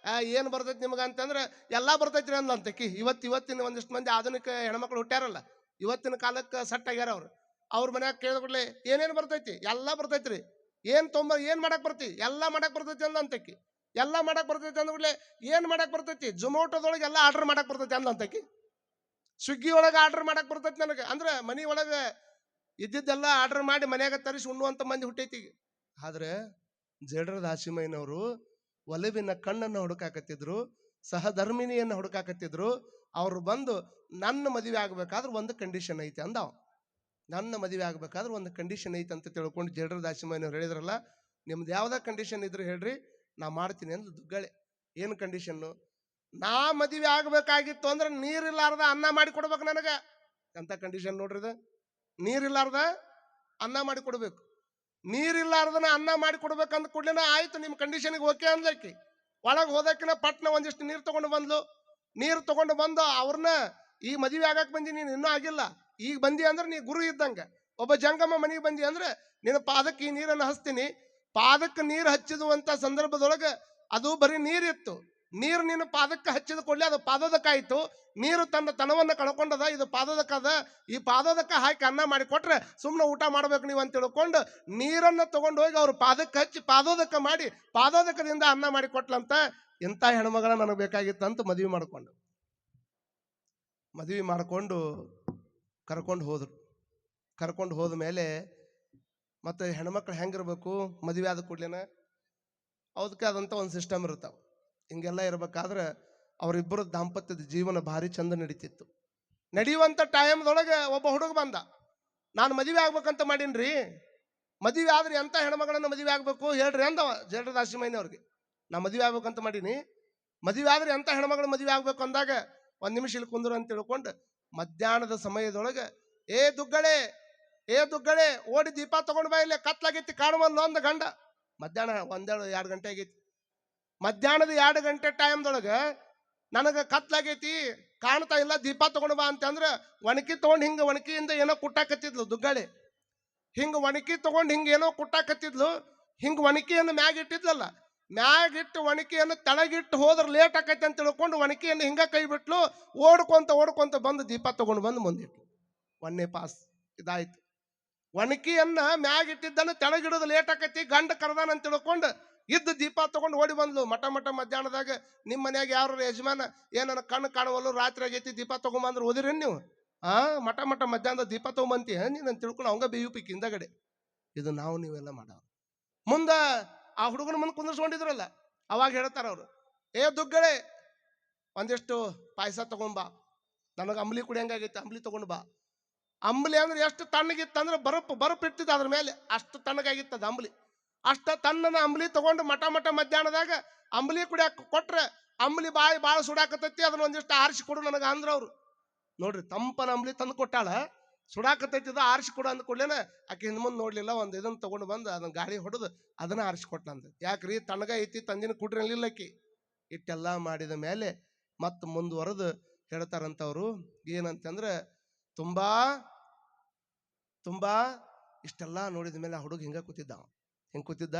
ಏನ್ ಬರ್ತೈತಿ ನಿಮ್ಗ ಅಂತಂದ್ರೆ ಎಲ್ಲಾ ಬರ್ತೈತ್ರಿ ಅಂದ್ಲಂತಕಿ. ಇವತ್ತಿನ ಒಂದಿಷ್ಟು ಮಂದಿ ಆಧುನಿಕ ಹೆಣ್ಮಕ್ಳು ಹುಟ್ಟ್ಯಾರಲ್ಲ, ಇವತ್ತಿನ ಕಾಲಕ್ಕೆ ಸೆಟ್ ಆಗ್ಯಾರ ಅವ್ರು. ಅವ್ರ ಮನ್ಯಾಗ ಕೇಳಿದ ಕೂಡಲೇ ಏನೇನ್ ಬರ್ತೈತಿ? ಎಲ್ಲಾ ಬರ್ತೈತ್ರಿ. ಏನ್ ಮಾಡಕ್ ಬರ್ತಿ? ಎಲ್ಲಾ ಮಾಡಕ್ ಬರ್ತೈತಿ ಅಂದ್ಲಂತಕಿ. ಎಲ್ಲಾ ಮಾಡಕ್ ಬರ್ತೈತಿ ಅಂದ ಕೂಡಲೇ ಏನ್ ಮಾಡಕ್ ಬರ್ತೈತಿ? ಜೊಮೋಟೋದೊಳಗೆ ಎಲ್ಲಾ ಆರ್ಡರ್ ಮಾಡಕ್ ಬರ್ತೈತಿ ಅಂದ್ಲಂತಕಿ. ಸ್ವಿಗ್ಗಿ ಒಳಗೆ ಆರ್ಡರ್ ಮಾಡಕ್ ಬರ್ತೈತಿ ನನಗೆ ಅಂದ್ರೆ ಮನಿ ಒಳಗೆ ಇದ್ದಿದ್ದೆಲ್ಲ ಆರ್ಡರ್ ಮಾಡಿ ಮನ್ಯಾಗ ತರಿಸಿ ಉಣ್ಣುವಂತ ಮಂದಿ ಹುಟ್ಟೈತಿ. ಆದ್ರೆ ಜೇಡ್ರ ದಾಸಿಮಯ್ಯನವರು ಒಲವಿನ ಕಣ್ಣನ್ನು ಹುಡುಕಾಕತ್ತಿದ್ರು, ಸಹಧರ್ಮಿಣಿಯನ್ನು ಹುಡುಕಾಕತ್ತಿದ್ರು. ಅವ್ರು ಬಂದು ನನ್ನ ಮದುವೆ ಆಗ್ಬೇಕಾದ್ರೆ ಒಂದು ಕಂಡೀಷನ್ ಐತಿ ಅಂದವ. ನನ್ನ ಮದುವೆ ಆಗ್ಬೇಕಾದ್ರೆ ಒಂದು ಕಂಡೀಷನ್ ಐತಿ ಅಂತ ತಿಳ್ಕೊಂಡು ಜೇಡ್ರ ದಾಸಿಮಯ್ಯನವ್ರು ಹೇಳಿದ್ರಲ್ಲ, ನಿಮ್ದು ಯಾವ್ದ ಕಂಡೀಷನ್ ಇದ್ರೆ ಹೇಳ್ರಿ, ನಾ ಮಾಡ್ತೀನಿ ಅಂದ್ ದುಗ್ಗಳೆ. ಏನು ಕಂಡೀಷನ್ನು? ನಾ ಮದುವೆ ಆಗ್ಬೇಕಾಗಿತ್ತು ಅಂದ್ರೆ ನೀರಿಲ್ಲಾರ್ದ ಅನ್ನ ಮಾಡಿ ಕೊಡ್ಬೇಕು ನನಗ ಅಂತ ಕಂಡೀಷನ್ ನೋಡ್ರಿ. ಇದು ನೀರಿಲ್ಲಾರ್ದ ಅನ್ನ ಮಾಡಿ ಕೊಡ್ಬೇಕು. ನೀರಿಲ್ಲಾರ್ದನ ಅನ್ನ ಮಾಡಿ ಕೊಡ್ಬೇಕಂದ ಕೂಡಲೇನ ಆಯ್ತು ನಿಮ್ ಕಂಡೀಷನ್ಗೆ ಓಕೆ ಅಂದ್ಲಕ್ಕಿ. ಒಳಗೆ ಹೋದಕ್ಕಿನ ಪಟ್ನ ಒಂದಿಷ್ಟು ನೀರು ತಗೊಂಡು ಬಂದ್ಲು. ನೀರು ತಗೊಂಡು ಬಂದು ಅವ್ರನ್ನ ಈ ಮದುವೆ ಆಗಕ್ ಬಂದಿ, ನೀನು ಇನ್ನೂ ಆಗಿಲ್ಲ, ಈಗ ಬಂದಿ ಅಂದ್ರೆ ನೀ ಗುರು ಇದ್ದಂಗ. ಒಬ್ಬ ಜಂಗಮ ಮನೆಗೆ ಬಂದಿ ಅಂದ್ರೆ ನಿನ್ನ ಪಾದಕ್ಕೆ ಈ ನೀರನ್ನು ಹಚ್ತೀನಿ. ಪಾದಕ್ಕೆ ನೀರು ಹಚ್ಚಿದುವಂತ ಸಂದರ್ಭದೊಳಗೆ ಅದು ಬರೀ ನೀರಿತ್ತು. ನೀರು ನಿನ್ನ ಪಾದಕ್ಕೆ ಹಚ್ಚಿದ ಕೂಡಲೇ ಅದು ಪಾದೋದಕ್ಕಾಯ್ತು. ನೀರು ತನ್ನ ತನವನ್ನು ಕಳ್ಕೊಂಡದ, ಇದು ಪಾದೋದಕ್ಕದ. ಈ ಪಾದೋದಕ್ಕ ಹಾಕಿ ಅನ್ನ ಮಾಡಿ ಕೊಟ್ರೆ ಸುಮ್ಮನೆ ಊಟ ಮಾಡ್ಬೇಕು ನೀವು ಅಂತ ತಿಳ್ಕೊಂಡು ನೀರನ್ನು ತಗೊಂಡು ಹೋಗಿ ಅವ್ರ ಪಾದಕ್ಕೆ ಹಚ್ಚಿ ಪಾದೋದಕ್ಕ ಮಾಡಿ ಪಾದೋದಕದಿಂದ ಅನ್ನ ಮಾಡಿ ಕೊಟ್ಲಂತ. ಇಂಥ ಹೆಣ್ಮಗಳ ನನಗೆ ಬೇಕಾಗಿತ್ತಂತ ಮದುವೆ ಮಾಡ್ಕೊಂಡು ಕರ್ಕೊಂಡು ಹೋದ್ರು. ಕರ್ಕೊಂಡು ಹೋದ ಮೇಲೆ ಮತ್ತೆ ಹೆಣ್ಮಕ್ಳು ಹೆಂಗಿರ್ಬೇಕು, ಮದುವೆ ಆದ ಕೂಡ್ಲೇನ ಅದಕ್ಕೆ ಆದಂಥ ಒಂದು ಸಿಸ್ಟಮ್ ಇರ್ತಾವೆ. ಹಿಂಗೆಲ್ಲ ಇರ್ಬೇಕಾದ್ರೆ ಅವರಿಬ್ಬರು ದಾಂಪತ್ಯದ ಜೀವನ ಭಾರಿ ಚಂದ ನಡೀತಿತ್ತು. ನಡೆಯುವಂಥ ಟೈಮ್ದೊಳಗೆ ಒಬ್ಬ ಹುಡುಗ ಬಂದ. ನಾನು ಮದುವೆ ಆಗ್ಬೇಕಂತ ಮಾಡೀನಿ, ಮದುವೆ ಆದ್ರೆ ಎಂಥ ಹೆಣ್ಮಗಳನ್ನು ಮದುವೆ ಆಗ್ಬೇಕು ಹೇಳ್ರಿ ಅಂದವ ಜೇಡ್ರ ದಾಸಿಮಯ್ಯನ ಅವ್ರಿಗೆ. ನಾ ಮದುವೆ ಆಗ್ಬೇಕಂತ ಮಾಡೀನಿ, ಮದುವೆ ಆದ್ರೆ ಎಂಥ ಹೆಣ್ಮಗಳು ಮದುವೆ ಆಗ್ಬೇಕು ಅಂದಾಗ ಒಂದು ನಿಮಿಷ ಇಲ್ಲಿ ಕುಂದ್ರು ಅಂತ ತಿಳ್ಕೊಂಡು ಮಧ್ಯಾಹ್ನದ ಸಮಯದೊಳಗೆ ಏ ದುಗ್ಗಳೆ ಓಡಿ ದೀಪ ತಗೊಂಡು ಬಾ, ಇಲ್ಲೇ ಕತ್ಲಾಗೈತಿ ಕಾಣುವಲ್ಲ ಅಂದ ಗಂಡ. ಮಧ್ಯಾಹ್ನ 1-2 ಗಂಟೆ ಆಗೈತಿ. ಮಧ್ಯಾಹ್ನದ 2 ಗಂಟೆ ಟೈಮ್ದೊಳಗೆ ನನಗೆ ಕತ್ಲಾಗೈತಿ ಕಾಣ್ತಾ ಇಲ್ಲ, ದೀಪ ತಗೊಂಡು ಬಾ ಅಂತಂದ್ರೆ ಒಣಕಿ ತಗೊಂಡು ಹಿಂಗೆ ಒಣಕಿಯಿಂದ ಏನೋ ಕುಟ್ಟಾಕತ್ತಿದ್ಲು ದುಗ್ಗಳೆ. ಹಿಂಗೆ ಒಣಕಿ ತಗೊಂಡು ಹಿಂಗೆ ಏನೋ ಕುಟ್ಟಾಕತ್ತಿದ್ಲು. ಹಿಂಗೆ ಒಣಕಿಯನ್ನು ಮ್ಯಾಗ ಇಟ್ಟಿದ್ಲಲ್ಲ, ಮ್ಯಾಗಿಟ್ಟು ಒಣಕಿಯನ್ನು ತೆಳಗಿಟ್ಟು ಹೋದ್ರೆ ಲೇಟ್ ಆಕೈತಿ ಅಂತ ತಿಳ್ಕೊಂಡು ಒಣಕಿಯನ್ನು ಹಿಂಗೆ ಕೈ ಬಿಟ್ಲು. ಓಡ್ಕೊಂತ ಬಂದು ದೀಪ ತಗೊಂಡು ಬಂದು ಮುಂದಿಟ್ಲು. 1ನೇ ಪಾಸ್ ಇದಾಯ್ತು. ಒಣಕಿಯನ್ನ ಮ್ಯಾಗಿಟ್ಟಿದ್ದನ್ನು ತೆಳಗಿಡೋದು ಲೇಟ್ ಆಕೈತಿ, ಗಂಡ ಕರ್ದಾನ ಅಂತ ತಿಳ್ಕೊಂಡು ಇದ್ದ ದೀಪ ತಗೊಂಡು ಓಡಿ ಬಂದ್ಲು. ಮಠ ಮಧ್ಯಾಹ್ನದಾಗ ನಿಮ್ಮ ಮನ್ಯಾಗ ಯಾರು ಯಜಮಾನ ಏನನ್ನ ಕಣ್ಣು ಕಾಣುವಲ್ಲು, ರಾತ್ರಿ ಆಗೈತಿ ದೀಪ ತಗೊಂಬಂದ್ರೆ ಓದಿರೇನು ನೀವು? ಮಠ ಮಧ್ಯಾಹ್ನದ ದೀಪ ತಗೊಂಬಂತಿ ನೀನು ಅಂತ ತಿಳ್ಕೊಂಡು ಅವಂಗ ಬೇಯು ಪಿಕ್ ಹಿಂದಗಡೆ. ಇದು ನೀವೆಲ್ಲ ಮಾಡೋ ಮುಂದೆ ಆ ಹುಡುಗನ ಮುಂದೆ ಕುಂದಿರ್ಸ್ಕೊಂಡಿದ್ರಲ್ಲ, ಅವಾಗ ಹೇಳ್ತಾರ ಅವರು, ಏ ದುಗ್ಗಳೆ ಒಂದಿಷ್ಟು ಪಾಯಸ ತಗೊಂಬಾ, ನನಗೆ ಅಂಬ್ಲಿ ಕುಡಿಯಂಗಾಗೈತಿ, ಅಂಬ್ಲಿ ತಗೊಂಡು ಬಾ. ಅಂಬ್ಲಿ ಅಂದ್ರೆ ಎಷ್ಟು ತಣ್ಣಗಿತ್ತಂದ್ರೆ ಬರಪ್ ಇಟ್ಟಿದ್ದ ಅದ್ರ ಮೇಲೆ, ಅಷ್ಟು ತಣ್ಣಗಾಗಿತ್ತದ ಅಂಬ್ಲಿ. ಅಷ್ಟ ತಣ್ಣನ ಅಂಬ್ಲಿ ತಗೊಂಡು ಮಠ ಮಧ್ಯಾಹ್ನದಾಗ ಅಂಬ್ಲಿ ಕುಡಿಯಾಕ ಕೊಟ್ರೆ ಅಂಬ್ಲಿ ಬಾಯಿ ಭಾಳ ಸುಡಾಕತೈತಿ, ಅದನ್ನ ಒಂದಿಷ್ಟು ಆರಿಸಿ ಕೊಡು ನನಗೆ ಅಂದ್ರ ಅವ್ರು. ನೋಡ್ರಿ, ತಂಪನ ಅಂಬ್ಲಿ ತಂದು ಕೊಟ್ಟಾಳ, ಸುಡಾಕತೈತಿದ ಆರಿಸಿ ಕೊಡು ಅಂದ ಕೂಡಲೇನ ಆಕೆ ಹಿಂದ್ ಮುಂದೆ ನೋಡ್ಲಿಲ್ಲ, ಒಂದು ಇದನ್ನ ತಗೊಂಡು ಬಂದು ಅದನ್ನ ಗಾಳಿ ಹೊಡೆದು ಅದನ್ನ ಆರಿಸಿಕೊಟ್ಲಂತ. ಯಾಕ್ರಿ, ತಣ್ಣಗ ಐತಿ ತಂದಿನ ಕುಡ್ರಿ ಅನ್ಲಿಲ್ಲಕ್ಕಿ. ಇಟ್ಟೆಲ್ಲ ಮಾಡಿದ ಮೇಲೆ ಮತ್ತೆ ಮುಂದುವರೆದು ಹೇಳ್ತಾರಂತವ್ರು ಏನಂತಂದ್ರೆ, ತುಂಬಾ ಇಷ್ಟೆಲ್ಲ ನೋಡಿದ ಮೇಲೆ ಆ ಹುಡುಗ ಹಿಂಗೆ ಕೂತಿದ್ದ.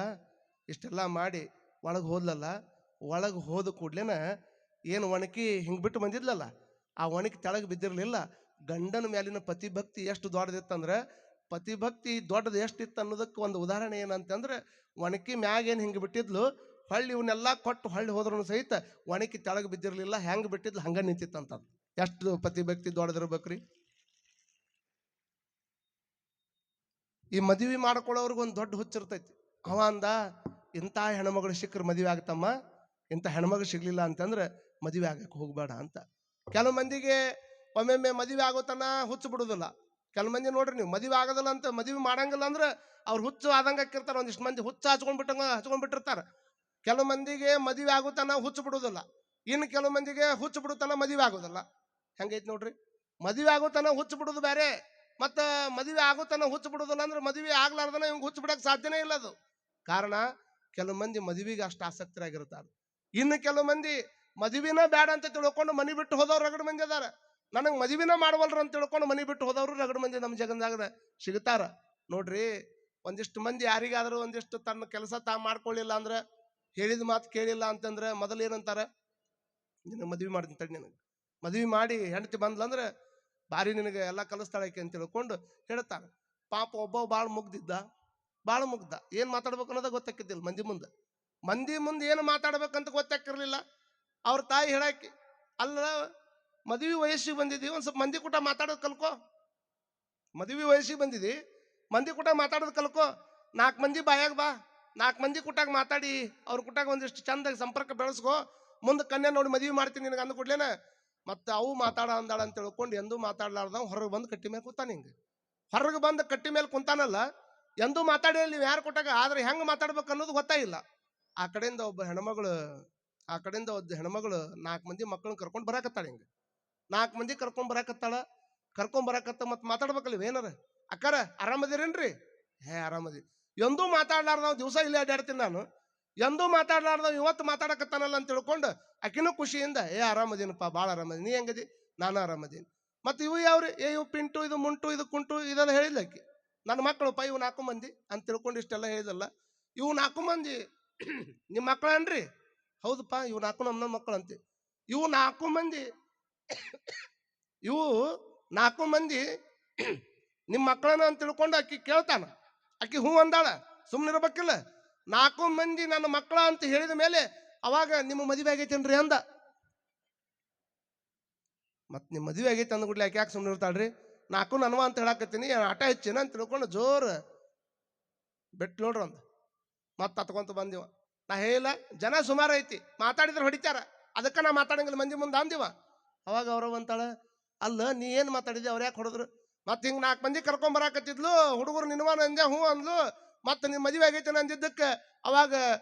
ಇಷ್ಟೆಲ್ಲ ಮಾಡಿ ಒಳಗೆ ಹೋದ್ಲಲ್ಲ, ಒಳಗೆ ಹೋದ ಕೂಡ್ಲೇನ ಏನು ಒಣಕಿ ಹಿಂಗೆ ಬಿಟ್ಟು ಬಂದಿದ್ಲಲ್ಲ, ಆ ಒಣಕಿ ತೆಳಗೆ ಬಿದ್ದಿರಲಿಲ್ಲ. ಗಂಡನ ಮೇಲಿನ ಪತಿಭಕ್ತಿ ಎಷ್ಟು ದೊಡ್ಡದಿತ್ತಂದ್ರೆ, ಪತಿಭಕ್ತಿ ದೊಡ್ಡದು ಎಷ್ಟಿತ್ತು ಅನ್ನೋದಕ್ಕೆ ಒಂದು ಉದಾಹರಣೆ ಏನಂತಂದ್ರೆ, ಒಣಕಿ ಮ್ಯಾಗೇನು ಹಿಂಗೆ ಬಿಟ್ಟಿದ್ಲು, ಹೊಳ್ಳಿ ಇವನ್ನೆಲ್ಲ ಕೊಟ್ಟು ಹೊಳ್ಳಿ ಹೋದ್ರೂ ಸಹಿತ ಒಣಕಿ ತೆಳಗೆ ಬಿದ್ದಿರಲಿಲ್ಲ, ಹೆಂಗೆ ಬಿಟ್ಟಿದ್ಲು ಹಂಗೆ ನಿಂತಿತ್ತಂತ. ಎಷ್ಟು ಪತಿಭಕ್ತಿ ದೊಡ್ಡದಿರ್ಬೇಕ್ರಿ. ಈ ಮದುವೆ ಮಾಡ್ಕೊಳ್ಳೋರ್ಗೆ ಒಂದು ದೊಡ್ಡ ಹುಚ್ಚಿರ್ತೈತಿ. ಅವ ಅಂದ, ಇಂಥ ಹೆಣ್ಮಗಳು ಸಿಕ್ಕರು ಮದುವೆ ಆಗ್ತಮ್ಮ, ಇಂಥ ಹೆಣ್ಮಗಳು ಸಿಗ್ಲಿಲ್ಲ ಅಂತಂದ್ರೆ ಮದುವೆ ಆಗಕ್ಕೆ ಹೋಗ್ಬೇಡ ಅಂತ. ಕೆಲವು ಮಂದಿಗೆ ಒಮ್ಮೊಮ್ಮೆ ಮದುವೆ ಆಗೋತನ ಹುಚ್ಚು ಬಿಡುದಿಲ್ಲ. ಕೆಲವು ಮಂದಿ ನೋಡ್ರಿ ನೀವು, ಮದುವೆ ಆಗೋದಿಲ್ಲ ಅಂತ ಮದುವೆ ಮಾಡಂಗಿಲ್ಲ ಅಂದ್ರೆ ಅವ್ರು ಹುಚ್ಚು ಆದಂಗೆ ಹಾಕಿರ್ತಾರೆ. ಒಂದಿಷ್ಟು ಮಂದಿ ಹುಚ್ಚು ಹಚ್ಕೊಂಡ್ಬಿಟ್ಟಿರ್ತಾರೆ. ಕೆಲವು ಮಂದಿಗೆ ಮದುವೆ ಆಗೋತನ ಹುಚ್ಚು ಬಿಡುದಿಲ್ಲ, ಇನ್ನು ಕೆಲವು ಮಂದಿಗೆ ಹುಚ್ಚು ಬಿಡುತನ ಮದುವೆ ಆಗೋದಿಲ್ಲ. ಹೆಂಗೈತಿ ನೋಡ್ರಿ, ಮದುವೆ ಆಗೋತನ ಹುಚ್ಚು ಬಿಡುದು ಬೇರೆ, ಮತ್ತು ಮದುವೆ ಆಗೋತನ ಹುಚ್ಚು ಬಿಡುದಿಲ್ಲ ಅಂದ್ರೆ ಮದುವೆ ಆಗ್ಲಾರ್ದನ ಇವ್ಗೆ ಹುಚ್ಚು ಬಿಡಕ್ಕೆ ಸಾಧ್ಯನೇ ಇಲ್ಲ. ಅದು ಕಾರಣ ಕೆಲವು ಮಂದಿ ಮದುವೆಗೆ ಅಷ್ಟು ಆಸಕ್ತರಾಗಿರ್ತಾರೆ. ಇನ್ನು ಕೆಲವು ಮಂದಿ ಮದುವೆನ ಬೇಡ ಅಂತ ತಿಳ್ಕೊಂಡು ಮನೆ ಬಿಟ್ಟು ಹೋದವ್ರು ರಗಡ ಮಂದಿ ಅದಾರ. ನನಗೆ ಮದುವೆನ ಮಾಡವಲ್ರು ಅಂತ ತಿಳ್ಕೊಂಡು ಮನೆ ಬಿಟ್ಟು ಹೋದವರು ರಗಡ ಮಂದಿ ನಮ್ಮ ಜಗನ್ದಾಗ ಸಿಗ್ತಾರ. ನೋಡ್ರಿ, ಒಂದಿಷ್ಟು ಮಂದಿ ಯಾರಿಗಾದ್ರೂ ಒಂದಿಷ್ಟು ತನ್ನ ಕೆಲಸ ಮಾಡ್ಕೊಳ್ಳಿಲ್ಲ ಅಂದ್ರೆ, ಹೇಳಿದ ಮಾತು ಕೇಳಿಲ್ಲ ಅಂತಂದ್ರೆ ಮೊದಲು ಏನಂತಾರೆ, ನಿನಗೆ ಮದುವೆ ಮಾಡ್ತೀನಿ ತಡಿ, ನಿನಗೆ ಮದುವೆ ಮಾಡಿ ಹೆಂಡತಿ ಬಂದ್ಲಂದ್ರೆ ಭಾರಿ ನಿನಗೆ ಎಲ್ಲ ಕಲಿಸ್ತಾಳಕ್ಕೆ ಅಂತ ತಿಳ್ಕೊಂಡು ಹೇಳ್ತಾರೆ. ಪಾಪ ಒಬ್ಬ ಭಾಳ ಮುಗ್ದ ಏನು ಮಾತಾಡ್ಬೇಕು ಅನ್ನೋದ ಗೊತ್ತಾಕಿದ್ದಿಲ್ಲ. ಮಂದಿ ಮುಂದೆ ಏನು ಮಾತಾಡ್ಬೇಕಂತ ಗೊತ್ತಾಕಿರ್ಲಿಲ್ಲ. ಅವ್ರ ತಾಯಿ ಹೇಳಾಕಿ, ಅಲ್ಲ ಮದುವೆ ವಯಸ್ಸಿಗೆ ಬಂದಿದ್ದೀವಿ, ಒಂದು ಸ್ವಲ್ಪ ಮಂದಿ ಕೂಟ ಮಾತಾಡೋದು ಕಲ್ಕೋ. ಮದುವೆ ವಯಸ್ಸಿಗೆ ಬಂದಿದ್ದಿ, ಮಂದಿ ಕೂಟ ಮಾತಾಡೋದು ಕಲ್ಕೋ. 4 ಮಂದಿ ಬಾಯಾಗ ಬಾ, 4 ಮಂದಿ ಕೂಟಾಗ ಮಾತಾಡಿ ಅವ್ರ ಕೂಟಾಗ ಒಂದಿಷ್ಟು ಚಂದಾಗಿ ಸಂಪರ್ಕ ಬೆಳೆಸ್ಕೋ. ಮುಂದೆ ಕನ್ಯಾ ನೋಡಿ ಮದುವೆ ಮಾಡ್ತೀನಿ ನಿನಗೆ ಅಂದ ಕೂಡ್ಲೇನ ಮತ್ತೆ ಅವು ಮಾತಾಡ ಅಂದಾಳ ಅಂತ ತಿಳ್ಕೊಂಡು ಎಂದೂ ಮಾತಾಡ್ಲಾರ್ದ ಹೊರಗೆ ಬಂದು ಕಟ್ಟಿ ಮೇಲೆ ಕೂತಾನ. ಹಿಂಗೆ ಹೊರಗೆ ಬಂದು ಕಟ್ಟಿ ಮೇಲೆ ಕುಂತಾನಲ್ಲ, ಎಂದೂ ಮಾತಾಡಿ ನೀವು ಯಾರು ಕೊಟ್ಟಾಗ, ಆದ್ರೆ ಹೆಂಗೆ ಮಾತಾಡ್ಬೇಕು ಅನ್ನೋದು ಗೊತ್ತಾಗಿಲ್ಲ. ಆ ಕಡೆಯಿಂದ ಒಬ್ಬ ಹೆಣ್ಮಗಳು 4 ಮಂದಿ ಮಕ್ಕಳನ್ನ ಕರ್ಕೊಂಡು ಬರಾಕತ್ತಾಳ. ಹಿಂಗೆ 4 ಮಂದಿ ಕರ್ಕೊಂಡ್ ಬರಾಕತ್ತ ಮತ್ತೆ ಮಾತಾಡ್ಬೇಕಲ್ಲ ಏನಾರ, ಅಕ್ಕಾರ ಆರಾಮದಿರೇನ್ರಿ? ಆರಾಮದಿ. ಎಂದೂ ಮಾತಾಡ್ಲಾರ್ದವ್ ದಿವಸ ಇಲ್ಲೇ ಅಡ್ಡಾಡ್ತೀನಿ ನಾನು, ಎಂದೂ ಮಾತಾಡ್ಲಾರ್ದವ್ ಇವತ್ತು ಮಾತಾಡಕತ್ತಾನಲ್ಲ ಅಂತ ತಿಳ್ಕೊಂಡು ಆಕಿನೂ ಖುಷಿಯಿಂದ ಆರಾಮದೀನಪ್ಪ, ಭಾಳ ಆರಾಮದಿ, ನೀ ಹೆಂಗದಿ? ನಾನು ಆರಾಮದೀನಿ. ಮತ್ತೆ ಇವು ಯಾವ್ರಿ? ಇವು ಪಿಂಟು, ಇದು ಮುಂಟು, ಇದು ಕುಂಟು, ಇದೆಲ್ಲ ಹೇಳಿಲ್ಲ ಆಕಿ. ನನ್ನ ಮಕ್ಕಳಪ್ಪ ಇವು 4 ಮಂದಿ ಅಂತ ತಿಳ್ಕೊಂಡು ಇಷ್ಟೆಲ್ಲ ಹೇಳಿದಲ್ಲ. ಇವು 4 ಮಂದಿ ನಿಮ್ಮ ಮಕ್ಕಳನ್ರಿ? ಹೌದಪ್ಪ, ಇವು ನಾಲ್ಕು ನಮ್ಮ ಮಕ್ಕಳು ಅಂತೆ. ಇವು ನಾಲ್ಕು ಮಂದಿ ಇವು ನಾಲ್ಕು ಮಂದಿ ನಿಮ್ಮ ಮಕ್ಕಳನ್ನ ಅಂತ ತಿಳ್ಕೊಂಡು ಆಕಿ ಕೇಳ್ತಾನ. ಆಕಿ ಹೂ ಅಂದಾಳ, ಸುಮ್ಮನಿರ್ಬೇಕಿಲ್ಲ. ನಾಲ್ಕು ಮಂದಿ ನನ್ನ ಮಕ್ಕಳ ಅಂತ ಹೇಳಿದ ಮೇಲೆ ಅವಾಗ ನಿಮ್ಮ ಮದುವೆ ಆಗೈತೇನ್ರಿ ಅಂದ. ಮತ್ತೆ ನಿಮ್ಮ ಮದುವೆ ಆಗೈತೆ ಅಂದ್ಬಿಡ್ಲಿ ಆಕೆ ಯಾಕೆ ಸುಮ್ಮನೆ ಇರ್ತಾಳ್ರಿ? ನಾಲ್ಕು ನನ್ವ ಅಂತ ಹೇಳಾಕತ್ತೀನಿ, ಆಟ ಹೆಚ್ಚಿನ ಅಂತ ತಿಳ್ಕೊಂಡು ಜೋರು ಬೆಟ್ಟು ನೋಡ್ರಿ ಅಂದ. ಮತ್ತೆ ಹತ್ಕೊಂತ ಬಂದಿವ. ನಾ ಹೇಳಿಲ್ಲ, ಜನ ಸುಮಾರು ಐತಿ, ಮಾತಾಡಿದ್ರೆ ಹೊಡಿತಾರ, ಅದಕ್ಕೆ ನಾ ಮಾತಾಡಂಗಿಲ್ಲ ಮಂದಿ ಮುಂದೆ ಅಂದಿವ. ಅವಾಗ ಅವ್ರವ ಅಂತಾಳ, ಅಲ್ಲ ನೀ ಏನು ಮಾತಾಡಿದೆ, ಅವ್ರು ಯಾಕೆ ಹೊಡೆದ್ರು? ಮತ್ತೆ ಹಿಂಗೆ ನಾಲ್ಕು ಮಂದಿ ಕರ್ಕೊಂಬರಾಕತ್ತಿದ್ಲು, ಹುಡುಗರು ನಿನ್ವಾನ ಅಂದೆ, ಹ್ಞೂ ಅಂದ್ಲು. ಮತ್ತೆ ನಿಮ್ಮ ಮದುವೆ ಆಗೈತೇನೆ ಅಂದಿದ್ದಕ್ಕೆ ಅವಾಗ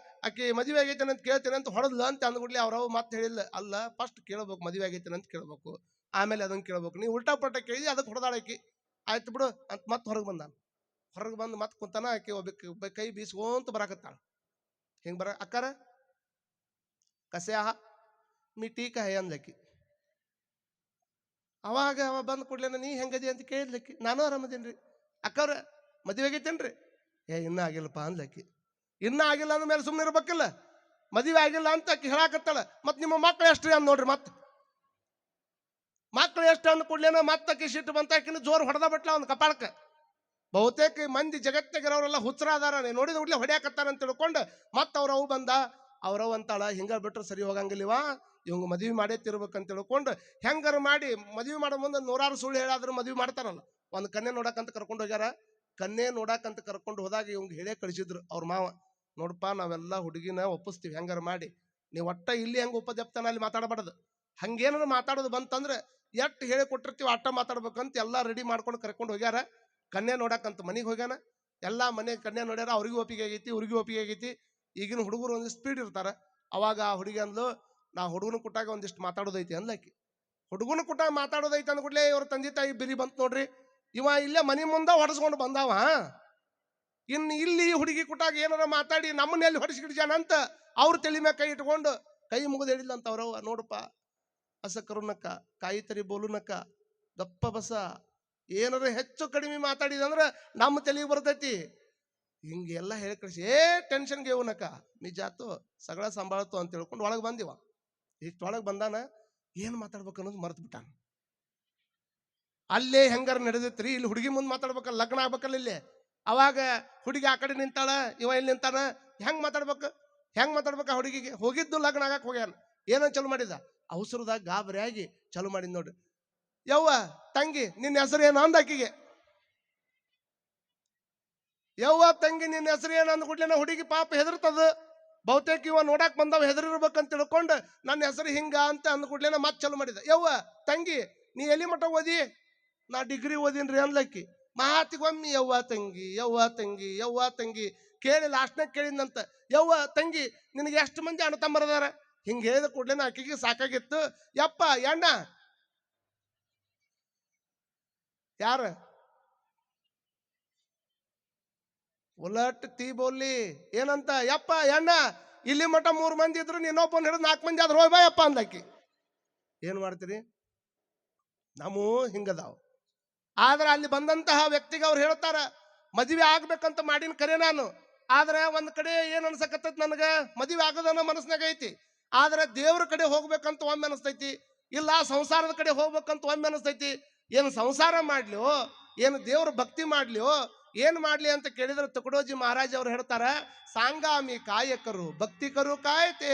ಆಕಿ ಮದುವೆ ಆಗೈತೇನೆ ಅಂತ ಕೇಳ್ತೇನೆ ಅಂತ ಹೊಡೆದ್ಲು ಅಂತ ಅಂದ್ಬಿಡ್ಲಿ. ಅವ್ರವ್ ಮತ್ತೆ ಹೇಳಿಲ್ಲ, ಅಲ್ಲ ಫಸ್ಟ್ ಕೇಳ್ಬೇಕು, ಮದುವೆ ಆಗೈತೇನೆ ಅಂತ ಕೇಳ್ಬೇಕು, ಆಮೇಲೆ ಅದನ್ನ ಕೇಳ್ಬೇಕು. ನೀವು ಉಲ್ಟಾ ಪಟ್ಟ ಕೇಳಿದಿ, ಅದಕ್ಕೆ ಹೊಡೆದಾಳಕಿ. ಆಯ್ತು ಬಿಡು ಅಂತ ಮತ್ತೆ ಹೊರಗೆ ಬಂದಾನ. ಹೊರಗೆ ಬಂದು ಮತ್ತೆ ಕುಂತಾನ. ಆಕಿ ಒಬ್ಬ ಕೈ ಬೀಸ್ಕೊಂತ ಬರಾಕತ್ತಾಳ. ಹಿಂಗೆ ಅಕ್ಕಾರ ಕಸ್ಯಾ ಮೀ ಟೀಕ ಹೈ ಅಂದ್ಲಕ್ಕಿ. ಅವಾಗ ಅವ ಬಂದು ಕೂಡ್ಲೇನ ನೀ ಹೆಂಗದಿ ಅಂತ ಕೇಳಿದ್ಲಕ್ಕಿ. ನಾನು ಆರಾಮದೇನ್ರಿ. ಅಕ್ಕವ್ರ ಮದುವೆ ಆಗೈತೇನ್ರಿ? ಇನ್ನೂ ಆಗಿಲ್ಲಪ್ಪ ಅಂದ್ಲಕ್ಕಿ. ಇನ್ನೂ ಆಗಿಲ್ಲ ಅಂದ್ಮೇಲೆ ಸುಮ್ಮನೆ ಇರ್ಬೇಕಿಲ್ಲ. ಮದುವೆ ಆಗಿಲ್ಲ ಅಂತ ಆಕಿ ಹೇಳಾಕತ್ತಾಳ. ಮತ್ತೆ ನಿಮ್ಮ ಮಕ್ಳು ಎಷ್ಟ್ರಿ ಅಂದ್ ನೋಡ್ರಿ. ಮತ್ತೆ ಮಕ್ಳು ಎಷ್ಟು ಅಂದ್ ಕೂಡ್ಲೇನ ಮತ್ತೆ ಆಕಿ ಸಿಟ್ಟು ಬಂತ. ಆಕಿನ ಜೋರು ಹೊಡೆದ ಬಿಟ್ಲ ಒಂದು ಕಪಾಳಕ್ಕೆ. ಬಹುತೇಕ ಮಂದಿ ಜಗತ್ತಿಗಿರೋರೆಲ್ಲ ಹುಚ್ಚರಾದಾರ, ನೋಡಿದ ಹುಡ್ಲೆ ಹೊಡ್ಯಾಕತ್ತಾರ ಅಂತ ತಿಳ್ಕೊಂಡು ಮತ್ತೆ ಅವ್ರವು ಬಂದ. ಅವ್ರವ್ ಅಂತಾಳ, ಹಿಂಗ ಬಿಟ್ರೆ ಸರಿ ಹೋಗಂಗಿಲ್ಲವ, ಇವಂಗ ಮದುವೆ ಮಾಡೇ ತಿರ್ಬೇಕಂತ ತಿಳ್ಕೊಂಡು ಹೆಂಗಾರ ಮಾಡಿ ಮದುವೆ ಮಾಡೋ ಮುಂದೆ ನೂರಾರು ಸುಳ್ಳು ಹೇಳಾದ್ರೂ ಮದುವೆ ಮಾಡ್ತಾರಲ್ಲ. ಒಂದು ಕನ್ಯೆ ನೋಡಕ್ಕಂತ ಕರ್ಕೊಂಡು ಹೋಗ್ಯಾರ. ಕನ್ಯೆ ನೋಡಕ್ಕಂತ ಕರ್ಕೊಂಡು ಹೋದಾಗ ಇವಂಗ ಹೇಳೇ ಕಳಿಸಿದ್ರು ಅವ್ರ ಮಾವ, ನೋಡಪ್ಪ ನಾವೆಲ್ಲ ಹುಡುಗಿನ ಒಪ್ಪಿಸ್ತೀವಿ, ಹೆಂಗಾರ ಮಾಡಿ ನೀವು ಒಟ್ಟ ಇಲ್ಲಿ ಹೆಂಗೆ ಉಪಜಪ್ತಾನ ಅಲ್ಲಿ ಮಾತಾಡಬಾರ್ದು. ಹಂಗೇನಾದ್ರು ಮಾತಾಡೋದು ಬಂತಂದ್ರೆ ಎಷ್ಟು ಹೇಳಿ ಕೊಟ್ಟಿರ್ತೀವಿ ಅಟ್ಟ ಮಾತಾಡ್ಬೇಕಂತ ಎಲ್ಲ ರೆಡಿ ಮಾಡ್ಕೊಂಡು ಕರ್ಕೊಂಡು ಹೋಗ್ಯಾರ. ಕನ್ಯೆ ನೋಡಕ್ಕಂತ ಮನೆಗೆ ಹೋಗ್ಯಾನ. ಎಲ್ಲ ಮನೆ ಕನ್ಯೆ ನೋಡ್ಯಾರ. ಅವ್ರಿಗೂ ಒಪ್ಪಿಗೆ ಆಗೈತಿ, ಇವ್ರಿಗೂ ಒಪ್ಪಿಗೆ ಆಗೈತಿ. ಈಗಿನ ಹುಡುಗರು ಒಂದಿಷ್ಟು ಸ್ಪೀಡ್ ಇರ್ತಾರ. ಅವಾಗ ಆ ಹುಡುಗಿ ಅಂದ್ಲು, ನಾ ಹುಡುಗನ ಕುಟ್ಟಾಗ ಒಂದಿಷ್ಟು ಮಾತಾಡೋದೈತಿ ಅಂದ್ಲಾಕಿ. ಹುಡುಗನ ಕುಟ್ಟಾಗ ಮಾತಾಡೋದೈತಿ ಅಂದ್ಕೂಡ್ಲೆ ಇವ್ರ ತಂದೆ ತಾಯಿ ಬಿರಿ ಬಂತು ನೋಡ್ರಿ. ಇವ ಇಲ್ಲೇ ಮನೆ ಮುಂದೆ ಹೊಡೆಸ್ಕೊಂಡು ಬಂದಾವ. ಇನ್ನು ಇಲ್ಲಿ ಹುಡುಗಿ ಕುಟ್ಟಾಗ ಏನಾರ ಮಾತಾಡಿ ನಮ್ಮನ್ನೆಲ್ಲಿ ಹೊಡೆಸಿಗಿಡ್ಜಾನಂತ ಅವ್ರ ತಲೆ ಮ್ಯಾಗ ಕೈ ಇಟ್ಕೊಂಡು ಕೈ ಮುಗಿದು ಹೇಳಿಲ್ಲ ಅಂತ ಅವ್ರವ. ನೋಡಪ್ಪ ಅಸ ಕರುನಕ್ಕ ಕಾಯಿ ತರಿ ಬೋಲುನಕ್ಕ ದಪ್ಪ ಬಸ, ಏನಾರ ಹೆಚ್ಚು ಕಡಿಮೆ ಮಾತಾಡಿದಂದ್ರೆ ನಮ್ಮ ತಲೆಗೆ ಬರ್ತೈತಿ. ಹಿಂಗೆಲ್ಲ ಹೇಳಿ ಕಳಿಸಿ ಟೆನ್ಷನ್ಗೆ ಇವನಕ್ಕ ಮೀ ಜಾತು ಸಗಳ ಸಂಭಾಳತು ಅಂತ ಹೇಳ್ಕೊಂಡು ಒಳಗೆ ಬಂದಿವ. ಇಷ್ಟೊಳಗೆ ಬಂದಾನ, ಏನು ಮಾತಾಡ್ಬೇಕು ಅನ್ನೋದು ಮರ್ತು ಬಿಟ್ಟಾನ. ಅಲ್ಲೇ ಹೆಂಗಾರ ನಡೆದೈತ್ರಿ, ಇಲ್ಲಿ ಹುಡುಗಿ ಮುಂದೆ ಮಾತಾಡ್ಬೇಕಲ್ಲ, ಲಗ್ನ ಆಗ್ಬೇಕಲ್ಲ ಇಲ್ಲೇ. ಅವಾಗ ಹುಡುಗಿ ಆ ಕಡೆ ನಿಂತಾಳ, ಇವ ಇಲ್ಲಿ ನಿಂತಾನ. ಹೆಂಗ್ ಮಾತಾಡ್ಬೇಕು? ಆ ಹುಡುಗಿಗೆ ಹೋಗಿದ್ದು ಲಗ್ನ ಆಗಕ್ಕೆ ಹೋಗ್ಯಾನ. ಏನೋ ಚಲೋ ಮಾಡಿದ, ಅವಸರದಾಗ ಗಾಬರಿಯಾಗಿ ಚಲೋ ಮಾಡಿದ್ ನೋಡ್ರಿ. ಯವ್ವ ತಂಗಿ ನಿನ್ನ ಹೆಸರು ಏನು ಅಂದ ಆಕಿಗೆ. ಯವ್ವ ತಂಗಿ ನಿನ್ನ ಹೆಸರು ಏನು ಅಂದ್ಕೂಡ್ಲೇನ ಹುಡುಗಿ ಪಾಪ ಹೆದರ್ತದ. ಬಹುತೇಕ ಇವ ನೋಡಕ್ ಬಂದವ ಹೆದರಿರ್ಬೇಕಂತ ತಿಳ್ಕೊಂಡು ನನ್ನ ಹೆಸರು ಹಿಂಗ ಅಂತ ಅಂದ್ಕೂಡ್ಲೇನ ಮತ್ತೆ ಚಲೋ ಮಾಡಿದ. ಯವ್ವ ತಂಗಿ ನೀ ಎಲ್ಲಿ ಮಠ ಓದಿ? ನಾ ಡಿಗ್ರಿ ಓದಿನ್ರಿ ಅಂದ್ಲಕ್ಕಿ. ಮಾತಿಗೊಮ್ಮಿ ಯವ್ವ ತಂಗಿ ಯವ್ವ ತಂಗಿ ಯವ್ವ ತಂಗಿ ಕೇಳಿ ಲಾಸ್ಟ್ನಾಗ ಕೇಳಿದಂತ, ಯವ್ವ ತಂಗಿ ನಿನಗೆ ಎಷ್ಟು ಮಂದಿ ಅಣ್ಣ ತಮ್ಮರದಾರ? ಹಿಂಗೆ ಹೇಳಿದ ಕೂಡ್ಲೇನ ಆಕಿಗೆ ಸಾಕಾಗಿತ್ತು. ಯಪ್ಪ ಎಣ್ಣ ಯಾರ ಉಲಟ್ ತೀ ಬೋಲಿ ಏನಂತ, ಯಪ್ಪ ಎಣ್ಣ ಇಲ್ಲಿ ಮಠ 3 ಮಂದಿ ಇದ್ರು ನೀನೊಬ್ಬನ್ ಹಿಡಿದು 4 ಮಂದಿ ಆದ್ರೆ ಹೋಯ್ ಬಾಯಪ್ಪ ಅಂದಾಕಿ. ಏನ್ ಮಾಡ್ತೀರಿ, ನಮೂ ಹಿಂಗದಾವ್. ಆದ್ರೆ ಅಲ್ಲಿ ಬಂದಂತಹ ವ್ಯಕ್ತಿಗೆ ಅವ್ರು ಹೇಳ್ತಾರ, ಮದುವೆ ಆಗ್ಬೇಕಂತ ಮಾಡಿನ ಕರೆ ನಾನು. ಆದ್ರೆ ಒಂದ್ ಕಡೆ ಏನ್ ಅನ್ಸಕತ್ತೈತಿ ನನಗ, ಮದುವೆ ಆಗೋದನ್ನ ಮನಸ್ನಾಗ ಐತಿ. ಆದ್ರೆ ದೇವ್ರ ಕಡೆ ಹೋಗ್ಬೇಕಂತ ಒಮ್ಮೆ ಅನಿಸ್ತೈತಿ, ಇಲ್ಲ ಸಂಸಾರದ ಕಡೆ ಹೋಗ್ಬೇಕಂತ ಒಮ್ಮೆ ಅನಿಸ್ತೈತಿ. ಏನು ಸಂಸಾರ ಮಾಡ್ಲಿಯೋ, ಏನು ದೇವ್ರ ಭಕ್ತಿ ಮಾಡ್ಲಿಯೋ, ಏನ್ ಮಾಡ್ಲಿ ಅಂತ ಕೇಳಿದ್ರೆ ತುಕಡೋಜಿ ಮಹಾರಾಜ್ ಅವ್ರು ಹೇಳ್ತಾರ, ಸಾಂಗಾಮಿ ಕಾಯಕರು ಭಕ್ತಿಕರು ಕಾಯತೆ